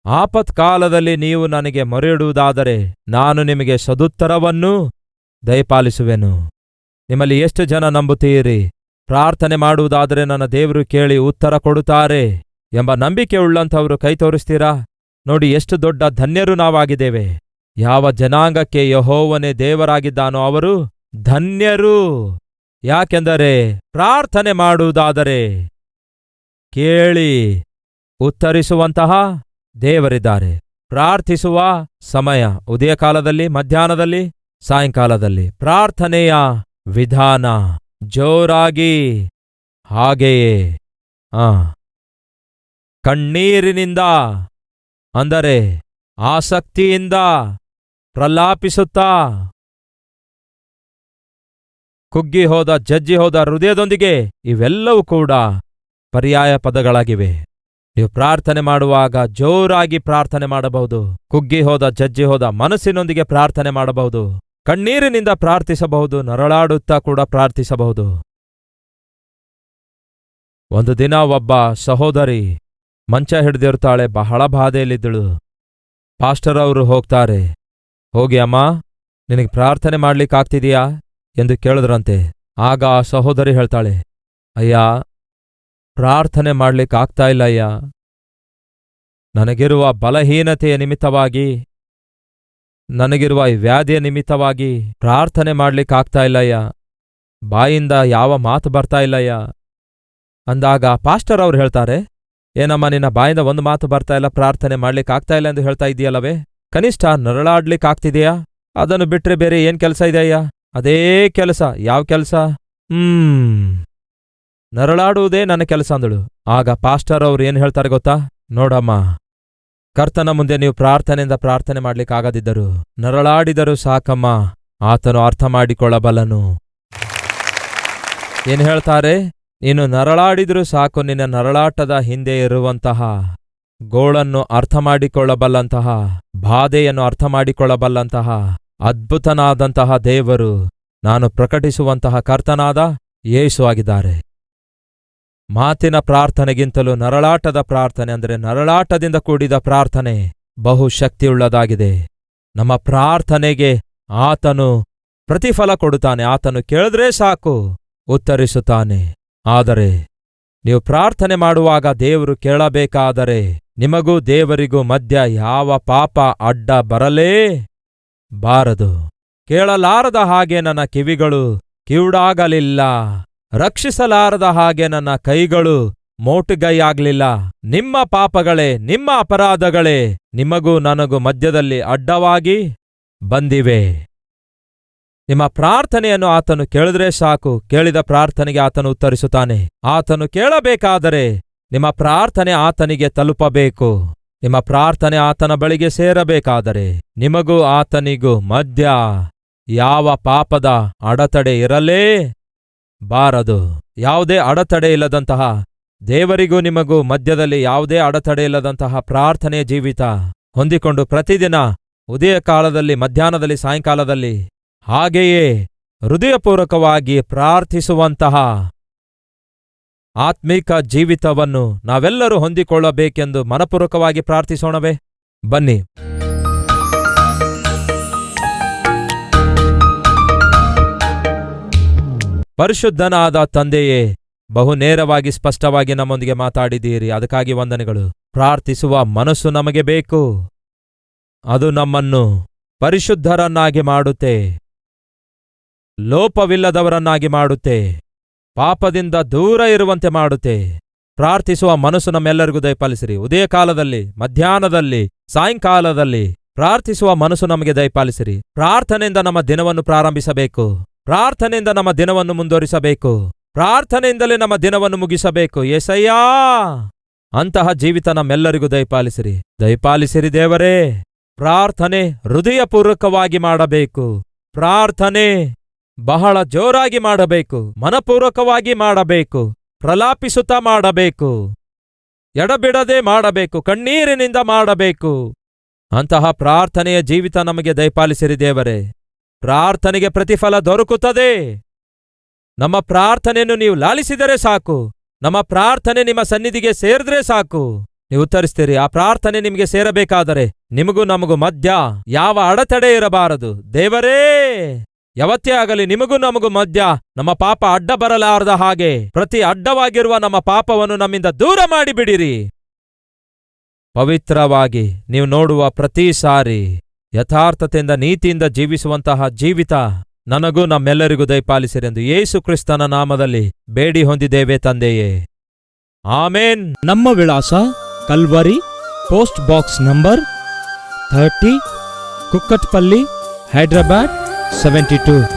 ಆಪತ್ಕಾಲದಲ್ಲಿ ನೀವು ನನಗೆ ಮೊರೆಯಿಡುವುದಾದರೆ ನಾನು ನಿಮಗೆ ಸದುತ್ತರವನ್ನು ದಯಪಾಲಿಸುವೆನು. ನಿಮ್ಮಲ್ಲಿ ಎಷ್ಟು ಜನ ನಂಬುತ್ತೀರಿ? ಪ್ರಾರ್ಥನೆ ಮಾಡುವುದಾದರೆ ನನ್ನ ದೇವರು ಕೇಳಿ ಉತ್ತರ ಕೊಡುತ್ತಾರೆ ಎಂಬ ನಂಬಿಕೆ ಉಳ್ಳಂಥವರು ಕೈ ತೋರಿಸ್ತೀರಾ? ನೋಡಿ, ಎಷ್ಟು ದೊಡ್ಡ ಧನ್ಯರು ನಾವಾಗಿದ್ದೇವೆ. ಯಾವ ಜನಾಂಗಕ್ಕೆ ಯೆಹೋವನೇ ದೇವರಾಗಿದ್ದಾನೋ ಅವರು ಧನ್ಯರು. ಯಾಕೆಂದರೆ ಪ್ರಾರ್ಥನೆ ಮಾಡುವುದಾದರೆ ಕೇಳಿ ಉತ್ತರಿಸುವಂತಹ ದೇವರಿದ್ದಾರೆ. ಪ್ರಾರ್ಥಿಸುವ ಸಮಯ ಉದಯಕಾಲದಲ್ಲಿ, ಮಧ್ಯಾಹ್ನದಲ್ಲಿ, ಸಾಯಂಕಾಲದಲ್ಲಿ. ಪ್ರಾರ್ಥನೆಯ ವಿಧಾನ ಜೋರಾಗಿ, ಹಾಗೆಯೇ ಕಣ್ಣೀರಿನಿಂದ, ಅಂದರೆ ಆಸಕ್ತಿಯಿಂದ ಪ್ರಲಾಪಿಸುತ್ತಾ, ಕುಗ್ಗಿ ಹೋದ, ಜಜ್ಜಿ ಹೋದ ಹೃದಯದೊಂದಿಗೆ. ಇವೆಲ್ಲವೂ ಕೂಡ ಪರ್ಯಾಯ ಪದಗಳಾಗಿವೆ. ನೀವು ಪ್ರಾರ್ಥನೆ ಮಾಡುವಾಗ ಜೋರಾಗಿ ಪ್ರಾರ್ಥನೆ ಮಾಡಬಹುದು. ಕುಗ್ಗಿ ಹೋದ, ಜಜ್ಜಿ ಹೋದ ಮನಸ್ಸಿನೊಂದಿಗೆ ಪ್ರಾರ್ಥನೆ ಮಾಡಬಹುದು. ಕಣ್ಣೀರಿನಿಂದ ಪ್ರಾರ್ಥಿಸಬಹುದು. ನರಳಾಡುತ್ತಾ ಕೂಡ ಪ್ರಾರ್ಥಿಸಬಹುದು. ಒಂದು ದಿನ ಒಬ್ಬ ಸಹೋದರಿ ಮಂಚ ಹಿಡಿದಿರ್ತಾಳೆ, ಬಹಳ ಬಾಧೆಯಲ್ಲಿದ್ದಳು. ಪಾಸ್ಟರ್ ಅವರು ಹೋಗ್ತಾರೆ. ಹೋಗಿ, ಅಮ್ಮ, ನಿನಗೆ ಪ್ರಾರ್ಥನೆ ಮಾಡ್ಲಿಕ್ಕಾಗ್ತಿದೆಯಾ ಎಂದು ಕೇಳಿದ್ರಂತೆ. ಆಗ ಆ ಸಹೋದರಿ ಹೇಳ್ತಾಳೆ, ಅಯ್ಯ, ಪ್ರಾರ್ಥನೆ ಮಾಡ್ಲಿಕ್ಕಾಗ್ತಾ ಇಲ್ಲ ಅಯ್ಯ. ನನಗಿರುವ ಬಲಹೀನತೆಯ ನಿಮಿತ್ತವಾಗಿ, ನನಗಿರುವ ಈ ವ್ಯಾಧಿಯ ನಿಮಿತ್ತವಾಗಿ ಪ್ರಾರ್ಥನೆ ಮಾಡ್ಲಿಕ್ಕಾಗ್ತಾ ಇಲ್ಲಯ್ಯ. ಬಾಯಿಂದ ಯಾವ ಮಾತು ಬರ್ತಾ ಇಲ್ಲಯ್ಯ ಅಂದಾಗ ಪಾಸ್ಟರ್ ಅವ್ರು ಹೇಳ್ತಾರೆ, ಏನಮ್ಮ, ನಿನ್ನ ಬಾಯಿಂದ ಒಂದು ಮಾತು ಬರ್ತಾ ಇಲ್ಲ, ಪ್ರಾರ್ಥನೆ ಮಾಡ್ಲಿಕ್ಕಾಗ್ತಾ ಇಲ್ಲ ಎಂದು ಹೇಳ್ತಾ ಇದೆಯಲ್ಲವೇ? ಕನಿಷ್ಠ ನರಳಾಡ್ಲಿಕ್ಕಾಗ್ತಿದೆಯಾ? ಅದನ್ನು ಬಿಟ್ರೆ ಬೇರೆ ಏನ್ ಕೆಲಸ ಇದೆಯಯ್ಯ? ಅದೇ ಕೆಲಸ. ಯಾವ ಕೆಲಸ? ನರಳಾಡುವುದೇ ನನ್ನ ಕೆಲಸ ಅಂದಳು. ಆಗ ಪಾಸ್ಟರ್ ಅವ್ರು ಏನ್ ಹೇಳ್ತಾರೆ ಗೊತ್ತಾ? ನೋಡಮ್ಮ, ಕರ್ತನ ಮುಂದೆ ನೀವು ಪ್ರಾರ್ಥನೆಯಿಂದ ಪ್ರಾರ್ಥನೆ ಮಾಡ್ಲಿಕ್ಕಾಗದಿದ್ದರು, ನರಳಾಡಿದರೂ ಸಾಕಮ್ಮ, ಆತನು ಅರ್ಥ ಮಾಡಿಕೊಳ್ಳಬಲ್ಲನು. ಏನ್ ಹೇಳ್ತಾರೆ? ನೀನು ನರಳಾಡಿದರೂ ಸಾಕು, ನಿನ್ನ ನರಳಾಟದ ಹಿಂದೆ ಇರುವಂತಹ ಗೋಳನ್ನು ಅರ್ಥ ಮಾಡಿಕೊಳ್ಳಬಲ್ಲಂತಹ, ಬಾಧೆಯನ್ನು ಅರ್ಥ ಮಾಡಿಕೊಳ್ಳಬಲ್ಲಂತಹ ಅದ್ಭುತನಾದಂತಹ ದೇವರು, ನಾನು ಪ್ರಕಟಿಸುವಂತಹ ಕರ್ತನಾದ ಯೇಸು ಆಗಿದ್ದಾರೆ. ಮಾತಿನ ಪ್ರಾರ್ಥನೆಗಿಂತಲೂ ನರಳಾಟದ ಪ್ರಾರ್ಥನೆ, ಅಂದರೆ ನರಳಾಟದಿಂದ ಕೂಡಿದ ಪ್ರಾರ್ಥನೆ, ಬಹು ಶಕ್ತಿಯುಳ್ಳದಾಗಿದೆ. ನಮ್ಮ ಪ್ರಾರ್ಥನೆಗೆ ಆತನು ಪ್ರತಿಫಲ ಕೊಡುತ್ತಾನೆ. ಆತನು ಕೇಳಿದ್ರೆ ಸಾಕು, ಉತ್ತರಿಸುತ್ತಾನೆ. ಆದರೆ ನೀವು ಪ್ರಾರ್ಥನೆ ಮಾಡುವಾಗ ದೇವರು ಕೇಳಬೇಕಾದರೆ ನಿಮಗೂ ದೇವರಿಗೂ ಮಧ್ಯ ಯಾವ ಪಾಪ ಅಡ್ಡ ಬರಲೇ ಬಾರದು. ಕೇಳಲಾರದ ಹಾಗೆ ನನ್ನ ಕಿವಿಗಳು ಕಿವುಡಾಗಲಿಲ್ಲ, ರಕ್ಷಿಸಲಾರದ ಹಾಗೆ ನನ್ನ ಕೈಗಳು ಮೋಟುಗೈಯಾಗಲಿಲ್ಲ. ನಿಮ್ಮ ಪಾಪಗಳೇ, ನಿಮ್ಮ ಅಪರಾಧಗಳೇ ನಿಮಗೂ ನನಗೂ ಮಧ್ಯದಲ್ಲಿ ಅಡ್ಡವಾಗಿ ಬಂದಿವೆ. ನಿಮ್ಮ ಪ್ರಾರ್ಥನೆಯನ್ನು ಆತನು ಕೇಳಿದ್ರೆ ಸಾಕು, ಕೇಳಿದ ಪ್ರಾರ್ಥನೆಗೆ ಆತನು ಉತ್ತರಿಸುತ್ತಾನೆ. ಆತನು ಕೇಳಬೇಕಾದರೆ ನಿಮ್ಮ ಪ್ರಾರ್ಥನೆ ಆತನಿಗೆ ತಲುಪಬೇಕು. ನಿಮ್ಮ ಪ್ರಾರ್ಥನೆ ಆತನ ಬಳಿಗೆ ಸೇರಬೇಕಾದರೆ ನಿಮಗೂ ಆತನಿಗೂ ಮಧ್ಯ ಯಾವ ಪಾಪದ ಅಡತಡೆ ಇರಲೇ ಬಾರದು. ಯಾವುದೇ ಅಡತಡೆ ಇಲ್ಲದಂತಹ, ದೇವರಿಗೂ ನಿಮಗೂ ಮಧ್ಯದಲ್ಲಿ ಯಾವುದೇ ಅಡತಡೆ ಇಲ್ಲದಂತಹ ಪ್ರಾರ್ಥನೆಯ ಜೀವಿತ ಹೊಂದಿಕೊಂಡು ಪ್ರತಿದಿನ ಉದಯ ಕಾಲದಲ್ಲಿ, ಮಧ್ಯಾಹ್ನದಲ್ಲಿ, ಸಾಯಂಕಾಲದಲ್ಲಿ ಹಾಗೆಯೇ ಹೃದಯಪೂರ್ವಕವಾಗಿ ಪ್ರಾರ್ಥಿಸುವಂತಹ ಆತ್ಮೀಕ ಜೀವಿತವನ್ನು ನಾವೆಲ್ಲರೂ ಹೊಂದಿಕೊಳ್ಳಬೇಕೆಂದು ಮನಪೂರ್ವಕವಾಗಿ ಪ್ರಾರ್ಥಿಸೋಣವೇ? ಬನ್ನಿ. ಪರಿಶುದ್ಧನಾದ ತಂದೆಯೇ, ಬಹು ನೇರವಾಗಿ ಸ್ಪಷ್ಟವಾಗಿ ನಮ್ಮೊಂದಿಗೆ ಮಾತಾಡಿದ್ದೀರಿ, ಅದಕ್ಕಾಗಿ ವಂದನೆಗಳು. ಪ್ರಾರ್ಥಿಸುವ ಮನಸ್ಸು ನಮಗೆ ಬೇಕು. ಅದು ನಮ್ಮನ್ನು ಪರಿಶುದ್ಧರನ್ನಾಗಿ ಮಾಡುತ್ತೆ, ಲೋಪವಿಲ್ಲದವರನ್ನಾಗಿ ಮಾಡುತ್ತೆ, ಪಾಪದಿಂದ ದೂರ ಇರುವಂತೆ ಮಾಡುತ್ತೆ. ಪ್ರಾರ್ಥಿಸುವ ಮನಸ್ಸು ನಮ್ಮೆಲ್ಲರಿಗೂ ದಯಪಾಲಿಸಿರಿ. ಉದಯ ಕಾಲದಲ್ಲಿ, ಮಧ್ಯಾಹ್ನದಲ್ಲಿ, ಸಾಯಂಕಾಲದಲ್ಲಿ ಪ್ರಾರ್ಥಿಸುವ ಮನಸ್ಸು ನಮಗೆ ದಯಪಾಲಿಸಿರಿ. ಪ್ರಾರ್ಥನೆಯಿಂದ ನಮ್ಮ ದಿನವನ್ನು ಪ್ರಾರಂಭಿಸಬೇಕು, ಪ್ರಾರ್ಥನೆಯಿಂದ ನಮ್ಮ ದಿನವನ್ನು ಮುಂದುವರಿಸಬೇಕು, ಪ್ರಾರ್ಥನೆಯಿಂದಲೇ ನಮ್ಮ ದಿನವನ್ನು ಮುಗಿಸಬೇಕು. ಯೆಸಯ್ಯಾ, ಅಂತಹ ಜೀವಿತ ನಮ್ಮೆಲ್ಲರಿಗೂ ದಯಪಾಲಿಸಿರಿ ದೇವರೇ. ಪ್ರಾರ್ಥನೆ ಹೃದಯಪೂರ್ವಕವಾಗಿ ಮಾಡಬೇಕು. ಪ್ರಾರ್ಥನೆ ಬಹಳ ಜೋರಾಗಿ ಮಾಡಬೇಕು, ಮನಪೂರ್ವಕವಾಗಿ ಮಾಡಬೇಕು, ಪ್ರಲಾಪಿಸುತ್ತಾ ಮಾಡಬೇಕು, ಎಡಬಿಡದೆ ಮಾಡಬೇಕು, ಕಣ್ಣೀರಿನಿಂದ ಮಾಡಬೇಕು. ಅಂತಹ ಪ್ರಾರ್ಥನೆಯ ಜೀವಿತ ನಮಗೆ ದಯಪಾಲಿಸಿರಿ ದೇವರೇ. ಪ್ರಾರ್ಥನೆಗೆ ಪ್ರತಿಫಲ ದೊರಕುತ್ತದೆ. ನಮ್ಮ ಪ್ರಾರ್ಥನೆಯನ್ನು ನೀವು ಲಾಲಿಸಿದರೆ ಸಾಕು. ನಮ್ಮ ಪ್ರಾರ್ಥನೆ ನಿಮ್ಮ ಸನ್ನಿಧಿಗೆ ಸೇರಿದ್ರೆ ಸಾಕು, ನೀವು ಉತ್ತರಿಸ್ತೀರಿ. ಆ ಪ್ರಾರ್ಥನೆ ನಿಮಗೆ ಸೇರಬೇಕಾದರೆ ನಿಮಗೂ ನಮಗೂ ಮಧ್ಯ ಯಾವ ಅಡೆತಡೆ ಇರಬಾರದು ದೇವರೇ. ಯಾವತ್ತೇ ಆಗಲಿ ನಿಮಗೂ ನಮಗೂ ಮಧ್ಯ ನಮ್ಮ ಪಾಪ ಅಡ್ಡ ಬರಲಾರದ ಹಾಗೆ ಪ್ರತಿ ಅಡ್ಡವಾಗಿರುವ ನಮ್ಮ ಪಾಪವನ್ನು ನಮ್ಮಿಂದ ದೂರ ಮಾಡಿಬಿಡಿರಿ. ಪವಿತ್ರವಾಗಿ ನೀವು ನೋಡುವ ಪ್ರತಿ ಸಾರಿ ಯಥಾರ್ಥತೆಯಿಂದ ನೀತಿಯಿಂದ ಜೀವಿಸುವಂತಹ ಜೀವಿತ ನನಗೂ ನಮ್ಮೆಲ್ಲರಿಗೂ ದಯಪಾಲಿಸಿರೆಂದು ಯೇಸು ಕ್ರಿಸ್ತನ ನಾಮದಲ್ಲಿ ಬೇಡಿ ಹೊಂದಿದ್ದೇವೆ ತಂದೆಯೇ, ಆಮೇನ್. ನಮ್ಮ ವಿಳಾಸ Calvary, post box number 30, Kukatpally, Hyderabad 72.